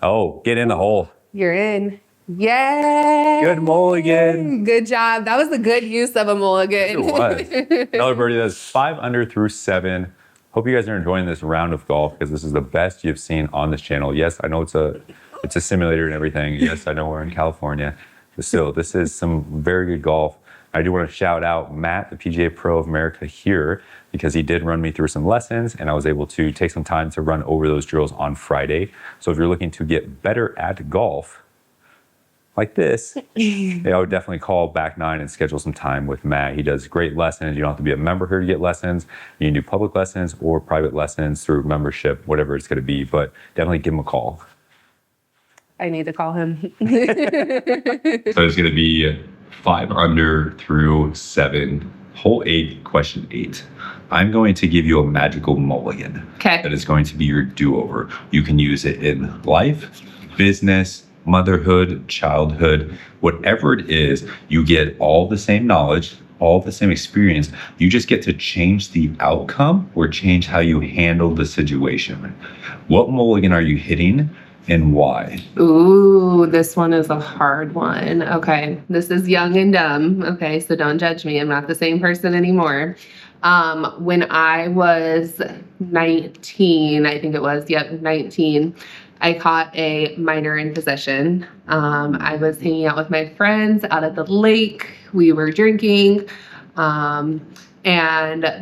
S3: Oh, get in the hole.
S4: you're in. Yay!
S3: Good mulligan.
S4: Good job. That was a good use of a mulligan.
S3: It was. Another birdie that's 5 under through 7. Hope you guys are enjoying this round of golf because this is the best you've seen on this channel. Yes, I know it's a simulator and everything. Yes, I know we're in California. But still, this is some very good golf. I do want to shout out Matt, the PGA Pro of America here, because he did run me through some lessons and I was able to take some time to run over those drills on Friday. So if you're looking to get better at golf like this, I would definitely call back 9 and schedule some time with Matt. He does great lessons. You don't have to be a member here to get lessons. You can do public lessons or private lessons through membership, whatever it's going to be, but definitely give him a call.
S4: I need to call him.
S2: So it's going to be 5 under through 7. Hole 8, question 8. I'm going to give you a magical mulligan.
S1: Okay.
S2: That is going to be your do-over. You can use it in life, business, motherhood, childhood, whatever it is. You get all the same knowledge, all the same experience. You just get to change the outcome or change how you handle the situation. What mulligan are you hitting and why?
S1: Ooh, this one is a hard one. Okay, this is young and dumb. Okay, so don't judge me. I'm not the same person anymore. When I was 19, I think it was, 19, I caught a minor in possession. I was hanging out with my friends out at the lake. We were drinking. And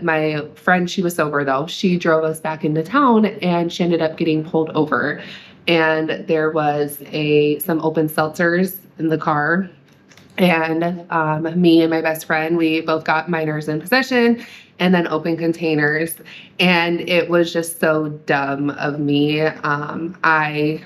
S1: my friend, she was sober though. She drove us back into town and she ended up getting pulled over. And there was some open seltzers in the car. And me and my best friend, we both got minors in possession and then open containers. And it was just so dumb of me. I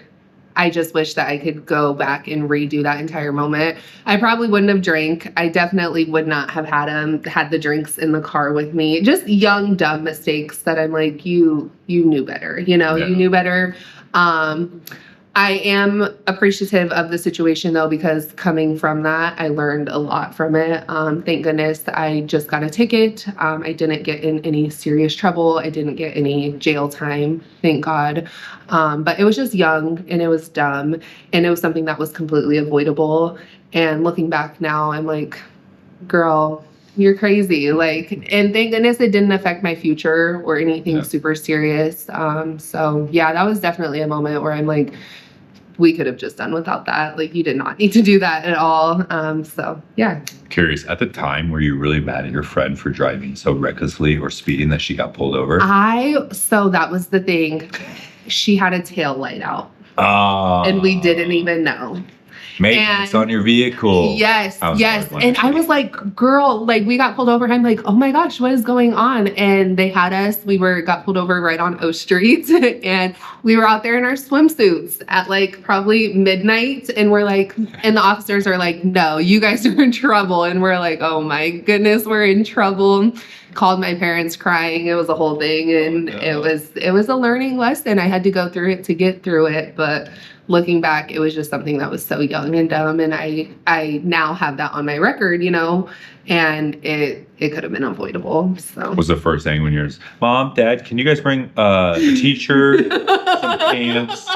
S1: just wish that I could go back and redo that entire moment. I probably wouldn't have drank. I definitely would not have had the drinks in the car with me. Just young, dumb mistakes that I'm like, you knew better, you knew better. I am appreciative of the situation though, because coming from that, I learned a lot from it. Thank goodness I just got a ticket. I didn't get in any serious trouble. I didn't get any jail time, thank God. But it was just young and it was dumb and it was something that was completely avoidable. And looking back now, I'm like, girl, you're crazy. Like, and thank goodness it didn't affect my future or anything super serious. So yeah, that was definitely a moment where I'm like, we could have just done without that. Like, you did not need to do that at all. So yeah.
S2: Curious, at the time, were you really mad at your friend for driving so recklessly or speeding that she got pulled over?
S1: So that was the thing. She had a tail light out. And we didn't even know.
S2: Maintenance on your vehicle.
S1: Yes. And I was like, girl, like we got pulled over. I'm like, oh my gosh, what is going on? And they had us, got pulled over right on O Street and we were out there in our swimsuits at like probably midnight. And we're like, and the officers are like, no, you guys are in trouble. And we're like, oh my goodness, we're in trouble. Called my parents crying. It was a whole thing. And it was a learning lesson. I had to go through it to get through it. But looking back, it was just something that was so young and dumb. And I now have that on my record, and it could have been avoidable. So
S2: What was the first thing when you're, Mom, Dad, can you guys bring a t-shirt, some pants,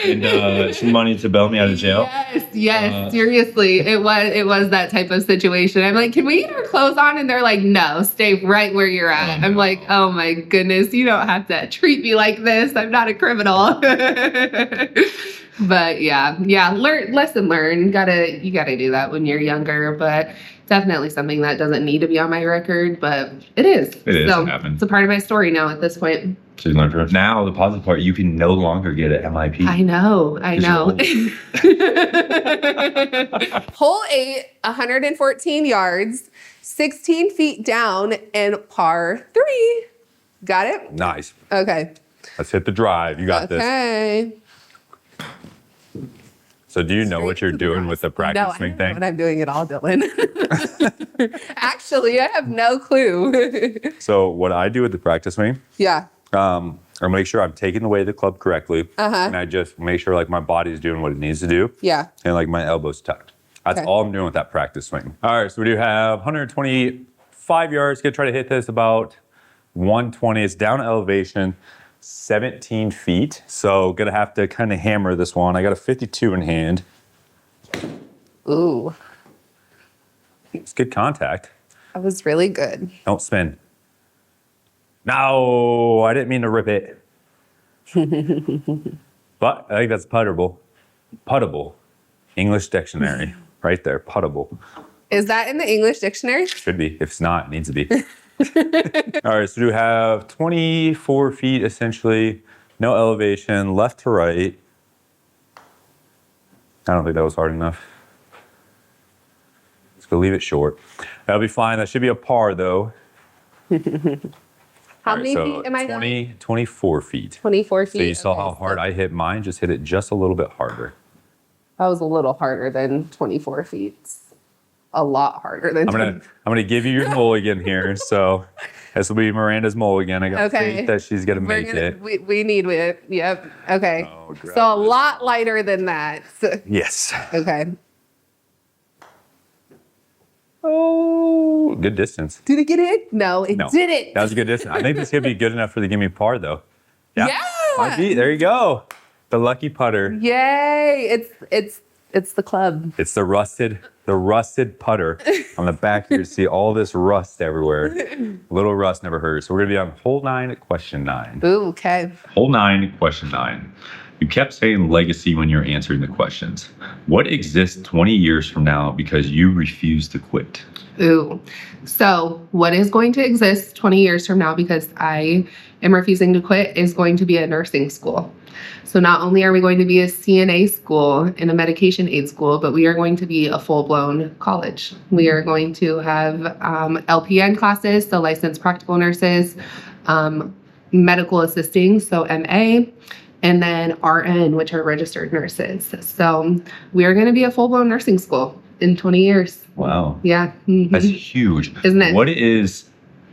S2: and some money to bail me out of jail?
S1: Yes, seriously. It was that type of situation. I'm like, can we get our clothes on? And they're like, no, stay right where you're at. I'm like, oh my goodness, you don't have to treat me like this. I'm not a criminal. But yeah, lesson learned. You gotta do that when you're younger, but definitely something that doesn't need to be on my record, but it is.
S2: It
S1: So
S2: happened.
S1: it's a part of my story now at this point.
S2: So you learned from it. Now, the positive part, you can no longer get an MIP.
S1: I know.
S4: Hole 8, 114 yards, 16 feet down, and par 3. Got it?
S3: Nice.
S4: Okay.
S3: Let's hit the drive. You got this.
S4: Okay.
S3: So do you know what you're doing with the practice
S4: No, I
S3: swing
S4: don't know
S3: thing?
S4: what I'm doing at all, Dylan. Actually, I have no clue.
S3: So what I do with the practice swing,
S4: Yeah.
S3: I make sure I'm taking the weight of the club correctly.
S4: Uh-huh.
S3: And I just make sure like my body's doing what it needs to do.
S4: Yeah.
S3: And like my elbow's tucked. That's
S4: Okay.
S3: all I'm doing with that practice swing. All right, so we do have 125 yards. Gonna try to hit this about 120. It's down elevation, 17 feet. So gonna have to kind of hammer this one. I got a 52 in hand.
S4: Ooh,
S3: It's good contact.
S4: that was really good.
S3: Don't spin. No, I didn't mean to rip it. But I think that's puttable. Puttable. English dictionary. Right there, puttable.
S4: Is that in the English dictionary?
S3: Should be. If it's not, it needs to be. All right, so we have 24 feet essentially, no elevation, left to right. I don't think that was hard enough. Let's go leave it short. That'll be fine. That should be a par though.
S4: How
S3: All right,
S4: many
S3: so
S4: feet am I going?
S3: 24 feet.
S4: 24 feet.
S3: So you saw
S4: Okay,
S3: how hard
S4: so
S3: I hit mine, just hit it just a little bit harder.
S4: that was a little harder than 24 feet. A lot harder than.
S3: I'm gonna give you your mulligan here. So this will be Miranda's mulligan. I got
S4: Okay.
S3: faith that she's gonna
S4: We're
S3: make
S4: gonna,
S3: it.
S4: we need it. Yep. Okay.
S3: Oh, grab
S4: So a
S3: this.
S4: lot lighter than that.
S3: Yes.
S4: Okay.
S3: Oh, good distance.
S4: Did it get in? No, it
S3: No.
S4: didn't.
S3: That was a good distance. I think this could be good enough for the gimme par though.
S4: Yeah.
S3: Might be. There you go. The lucky putter.
S4: Yay! It's the club.
S3: It's the rusted putter. On the back here, you see all this rust everywhere. Little rust never hurts. So we're gonna be on hole 9, question 9.
S4: Ooh, okay.
S2: Hole 9, question 9. You kept saying legacy when you're answering the questions. What exists 20 years from now because you refuse to quit?
S1: Ooh. So, what is going to exist 20 years from now because I am refusing to quit is going to be a nursing school. So, not only are we going to be a CNA school and a medication aid school, but we are going to be a full-blown college. We are going to have LPN classes, so licensed practical nurses, medical assisting, so MA, and then RN, which are registered nurses. So, we are going to be a full-blown nursing school in 20 years.
S2: Wow.
S1: Yeah. Mhm.
S2: That's huge.
S1: Isn't it?
S2: What is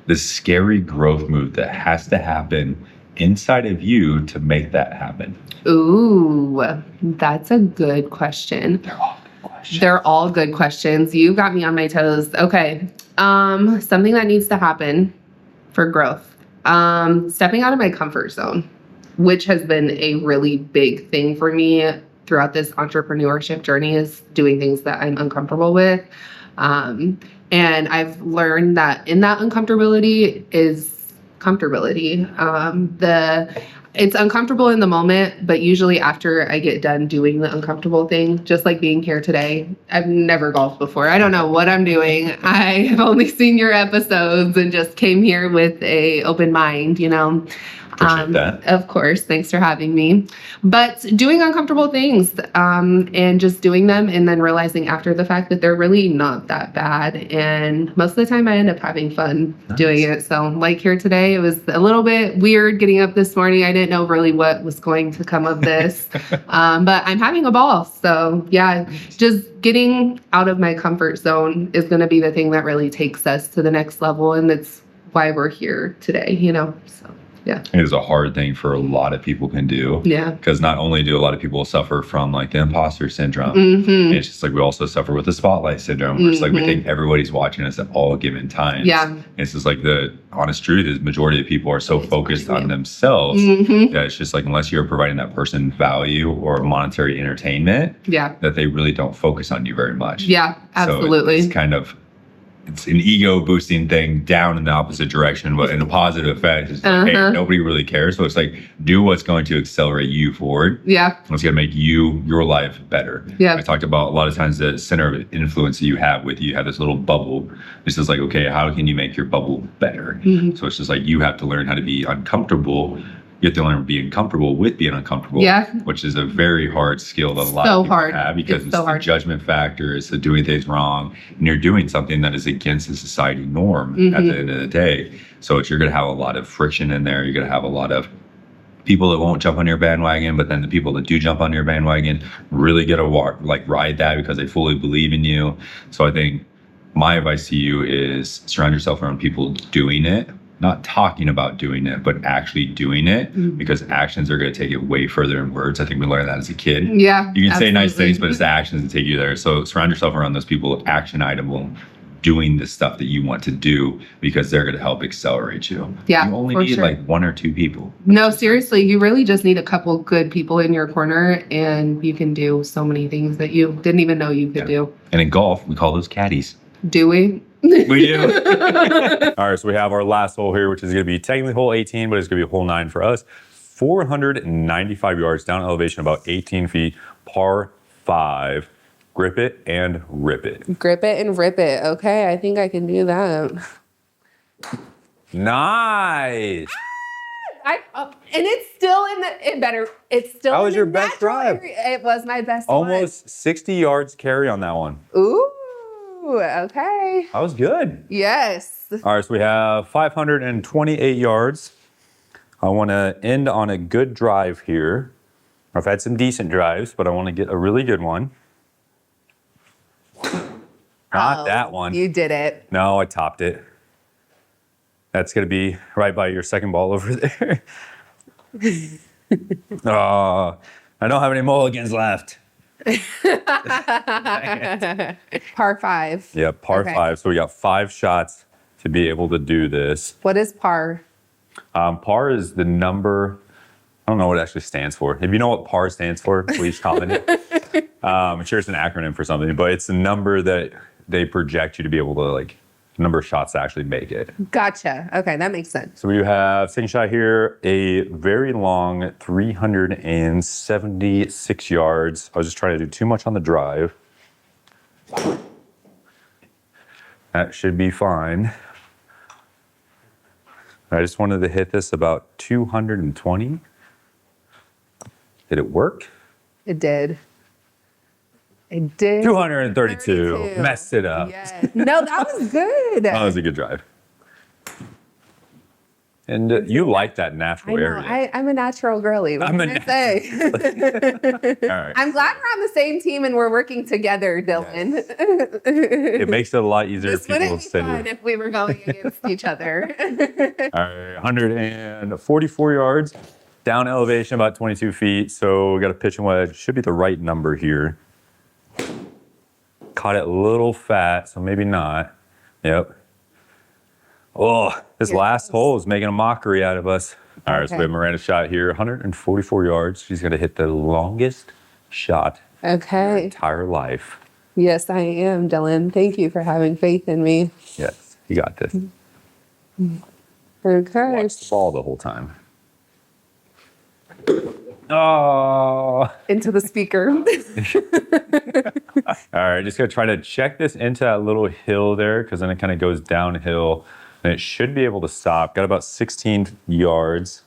S2: the scary growth move that has to happen inside of you to make that happen?
S1: Ooh, that's a good question.
S2: They're all good questions.
S1: They're all good questions. You got me on my toes. Okay. Something that needs to happen for growth. Stepping out of my comfort zone, which has been a really big thing for me throughout this entrepreneurship journey, is doing things that I'm uncomfortable with. And I've learned that in that uncomfortability is comfortability. It's uncomfortable in the moment, but usually after I get done doing the uncomfortable thing, just like being here today, I've never golfed before. I don't know what I'm doing. I have only seen your episodes and just came here with a open mind, you know.
S2: Appreciate that.
S1: Of course. Thanks for having me. But doing uncomfortable things and just doing them and then realizing after the fact that they're really not that bad. And most of the time I end up having fun doing it. So like here today, it was a little bit weird getting up this morning. I didn't know really what was going to come of this. But I'm having a ball. So yeah, just getting out of my comfort zone is going to be the thing that really takes us to the next level. And that's why we're here today, you know, so. Yeah.
S2: It is a hard thing for a lot of people can do.
S1: Yeah.
S2: Because not only do a lot of people suffer from like the imposter syndrome,
S1: Mm-hmm.
S2: it's just like we also suffer with the spotlight syndrome, where it's like we think everybody's watching us at all given times.
S1: Yeah.
S2: And it's just like the honest truth is majority of people are so focused on themselves
S1: Mm-hmm.
S2: that it's just like unless you're providing that person value or monetary entertainment,
S1: Yeah.
S2: that they really don't focus on you very much.
S1: Yeah, absolutely.
S2: So it's kind of it's an ego boosting thing down in the opposite direction, but in a positive effect, it's like, hey, nobody really cares. So it's like, do what's going to accelerate you forward.
S1: Yeah.
S2: What's going to make your life better.
S1: Yeah.
S2: I talked about a lot of times the center of influence that you have with you have this little bubble. It's just like, okay, how can you make your bubble better?
S1: Mhm.
S2: So it's just like, you have to learn how to be uncomfortable. You have to learn being comfortable with being uncomfortable,
S1: Yeah.
S2: which is a very hard skill that a lot
S1: So
S2: of people
S1: hard.
S2: have because
S1: It's
S2: it's
S1: so
S2: the
S1: hard.
S2: judgment factor, it's the doing things wrong, and you're doing something that is against the society norm at the end of the day. So you're going to have a lot of friction in there. You're going to have a lot of people that won't jump on your bandwagon, but then the people that do jump on your bandwagon really get ride that because they fully believe in you. So I think my advice to you is surround yourself around people doing it not talking about doing it, but actually doing it, because actions are going to take it way further than words. I think we learned that as a kid.
S1: Yeah.
S2: You can say nice
S1: absolutely.
S2: things, but it's the actions that take you there. So surround yourself around those people, action item, doing the stuff that you want to do, because they're going to help accelerate you.
S1: Yeah,
S2: You only
S1: for
S2: need
S1: sure.
S2: like 1 or 2 people.
S1: No, seriously, you really just need a couple good people in your corner and you can do so many things that you didn't even know you could do.
S2: And in golf, we call those caddies.
S1: Do we?
S2: We do.
S3: All right, so we have our last hole here, which is going to be technically hole 18, but it's going to be hole 9 for us. 495 yards down elevation, about 18 feet, par 5. Grip it and rip it.
S4: Grip it and rip it. Okay, I think I can do that.
S3: Nice.
S4: And it's still in the. It better. It's still.
S3: That
S4: in
S3: was
S4: the
S3: your best
S4: natural
S3: drive.
S4: area. It was my best.
S3: Almost 60 yards carry on that one.
S4: One. Ooh. Okay.
S3: That was good.
S4: Yes.
S3: All right, so we have 528 yards. I want to end on a good drive here. I've had some decent drives, but I want to get a really good one. Not that one.
S4: You did it.
S3: No, I topped it. That's going to be right by your second ball over there. Oh, I don't have any mulligans left.
S4: Par 5.
S3: Yeah, par
S4: Okay.
S3: 5. So we got 5 shots to be able to do this.
S4: What is par?
S3: Par is the number. I don't know what it actually stands for. If you know what par stands for, please comment it. I'm sure it's an acronym for something, but it's the number that they project you to be able to, like, the number of shots to actually make it.
S4: Gotcha. Okay, that makes sense.
S3: So we have second shot here, a very long 376 yards. I was just trying to do too much on the drive. That should be fine. I just wanted to hit this about 220. Did it work?
S4: It did. It did.
S3: 232.
S4: 32.
S3: Messed it up.
S4: Yes. No, that was good.
S3: That was a good drive. And you like that natural
S4: I know.
S3: area.
S4: I'm a natural girly. What
S3: I'm
S4: can
S3: a
S4: I say?
S3: All right.
S4: I'm glad we're on the same team and we're working together, Dylan.
S3: It makes it a lot easier
S4: This
S3: if people
S4: wouldn't be
S3: instead
S4: fun
S3: of.
S4: if we were going against each other.
S3: All right, 144 yards, down elevation about 22 feet. So we got a pitch and wedge. Should be the right number here. Caught it a little fat, so maybe not. Yep. Oh, this
S4: Here it
S3: last
S4: goes.
S3: hole is making a mockery out of us. All right, so we
S4: Okay.
S3: have Miranda's shot here, 144 yards. She's going to hit the longest shot in her
S4: Okay.
S3: entire life.
S4: Yes, I am, Dylan. Thank you for having faith in me.
S3: Yes, you got this.
S4: Okay.
S3: Watch the ball the whole time. Oh.
S4: Into the speaker.
S3: All right, just gonna try to check this into that little hill there, because then it kind of goes downhill and it should be able to stop. Got about 16 yards.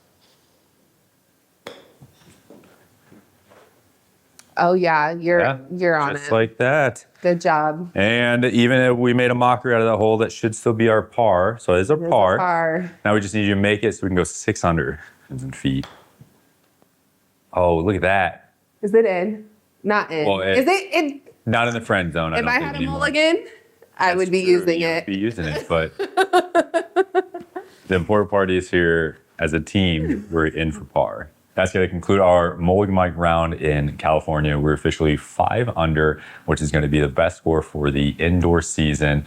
S4: Oh yeah, you're on
S3: just
S4: it.
S3: like that.
S4: Good job.
S3: And even if we made a mockery out of that hole, that should still be our par. So it is our
S4: There's a
S3: par.
S4: par.
S3: Now we just need you to make it so we can go 600 in feet. Oh, look at that.
S4: Is it in? Not in.
S3: Well,
S4: Is it in?
S3: Not in the friend zone.
S4: If
S3: don't
S4: I
S3: think
S4: had a
S3: anymore.
S4: mulligan, I would be
S3: True,
S4: using
S3: you
S4: it.
S3: would be using it, but the important part is here, as a team, we're in for par. That's going to conclude our Mulligan Mic round in California. We're officially 5 under, which is going to be the best score for the indoor season.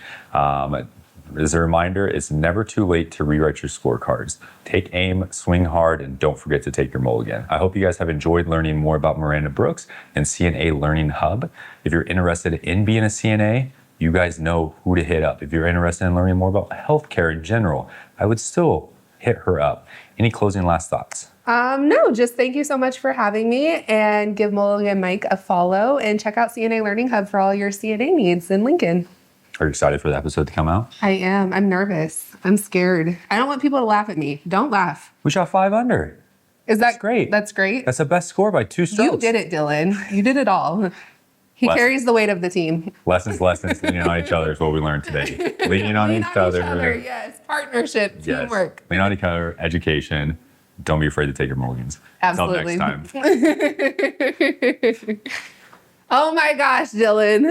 S3: As a reminder, it's never too late to rewrite your scorecards. Take aim, swing hard, and don't forget to take your mulligan. I hope you guys have enjoyed learning more about Miranda Brooks and CNA Learning Hub. If you're interested in being a CNA, you guys know who to hit up. If you're interested in learning more about healthcare in general, I would still hit her up. Any closing last thoughts?
S4: No, just thank you so much for having me, and give Mulligan Mic a follow, and check out CNA Learning Hub for all your CNA needs in Lincoln.
S3: Are you excited for the episode to come out?
S4: I am. I'm nervous. I'm scared. I don't want people to laugh at me. Don't laugh.
S3: We shot 5 under.
S4: Is that
S3: great.
S4: That's great.
S3: That's the best score by 2 strokes.
S4: You did it, Dylan. You did it all. He
S3: Lessons.
S4: carries the weight of the team.
S3: Lessons, leaning on each other is what we learned today. Leaning on each other.
S4: Yes. Partnership,
S3: Yes.
S4: teamwork.
S3: Lean on each other, education. Don't be afraid to take your mulligans.
S4: Absolutely.
S3: Until next time.
S4: Oh my gosh, Dylan.